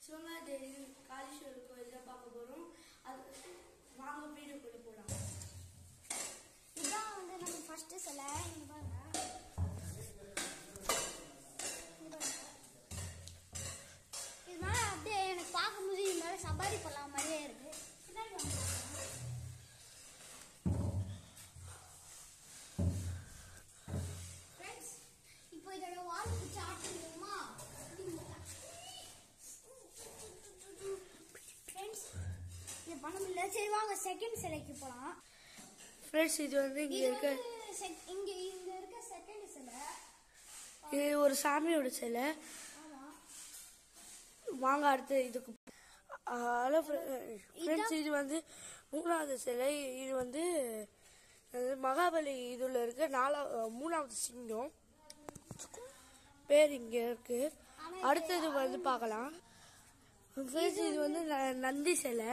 சிவகாதேவி காளீஸ்வரர் கோயில் தான் பார்க்க போறோம். அது வாங்க வீடியோக்குள்ள போலாம். இதான் வந்து நம்ம ஃபர்ஸ்ட் சிலை. இங்க பாருங்க. இது மேல அப்படியே எனக்கு பார்க்கும்போது இது மேல சபாரி போலாம் மாதிரியே இருக்கு. இப்போ இதோட வால் பிடிச்சி ஆட்டுமா ஃப்ரெண்ட்ஸ்? இது பண்ண முடியல. சரி வாங்க செகண்ட் சிலைக்கு போலாம். ஃப்ரெண்ட்ஸ் இது வந்து இங்க இருக்க செகண்ட் சிலை. இது ஒரு சாமியோட சிலை. வாங்க அடுத்து இதுக்கு. ஹலோ ஃப்ரெண்ட்ஸ், இது வந்து மூணாவது சிலை. இது வந்து மகாபலி இதுல இருக்க மூணாவது சிங்கம் பேர் இங்க இருக்கு. அடுத்தது வந்து பார்க்கலாம். ஃப்ரெண்ட்ஸ் இது வந்து நந்தி சிலை.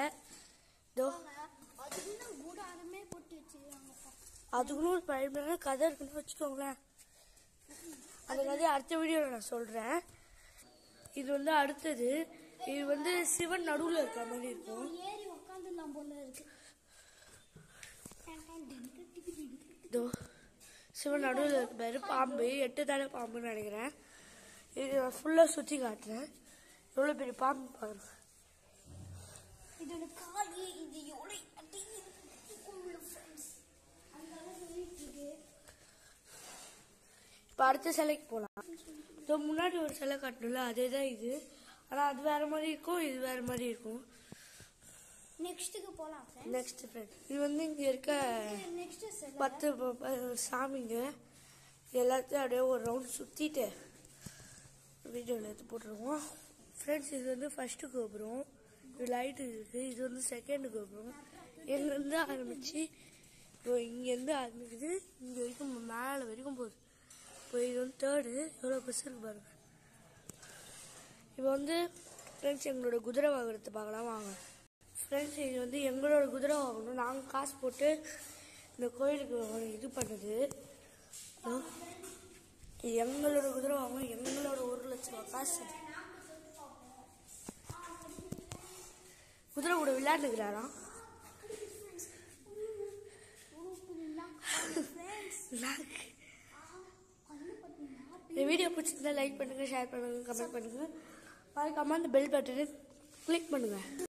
அதுக்குன்னு ஒரு பயமான கதை இருக்குன்னு வச்சுக்கோங்களேன். அந்த கதையை அடுத்த வீடியோல நான் சொல்றேன். இது வந்து அடுத்தது. இது வந்து சிவன் நடுவுல இருக்க மாதிரி இருக்கும். ஏறி உட்காந்துலாம் போல இருக்கு. சிவன் நடுவுல இருக்க பேரு பாம்பு. 8 தானே பாம்புன்னு நினைக்கிறேன். இது ஃபுல்லா சுத்தி காட்டுறேன். எவ்வளவு பெரிய பாம்பு பாருங்க. இதோட காது இது எவ்வளவு இப்ப அடுத்த சிலைக்கு போலாம். முன்னாடி ஒரு சிலை காட்டணும்ல, அதேதான் இது. ஆனா அது வேற மாதிரி இருக்கும், இது வேற மாதிரி இருக்கும். நெக்ஸ்ட்டுக்கு போலாம். நெக்ஸ்ட் ஃப்ரெண்ட், இது வந்து இங்க இருக்க 10 சாமிங்க எல்லாத்தையும் அப்படியே ஒரு ரவுண்ட் சுத்திட்டு வீடியோல எடுத்து போட்டுருவோம். ஃப்ரெண்ட்ஸ் இது வந்து ஃபர்ஸ்ட் கோபுரம். இது லைட் இருக்கு. இது வந்து செகண்ட் கோபுரம். இங்கிருந்து ஆரம்பிச்சு இங்கிருந்து ஆரம்பிக்குது, இங்க வரைக்கும் மேல வரைக்கும் போகுது. இப்போ இது வந்து தேர்டு. எவ்வளவு பெருசு இருக்கு பாருங்க. இப்போ வந்து ஃப்ரெண்ட்ஸ் எங்களோட குதிரை வாகனத்தை பார்க்கலாம் வாங்க. ஃப்ரெண்ட்ஸ் இது வந்து எங்களோட குதிரை வாங்கணும். நாங்கள் காசு போட்டு இந்த கோயிலுக்கு இது பண்ணுது. எங்களோட குதிரை வாங்கணும். எங்களோட 1 லட்சம் ரூபாய் காசு. குதிரை கூட விளையாண்டுக்கிறாராம். இந்த வீடியோ பிடிச்சிருந்தா லைக் பண்ணுங்க, ஷேர் பண்ணுங்க, கமெண்ட் பண்ணுங்க. மறக்காம அந்த பெல் பட்டனை கிளிக் பண்ணுங்க.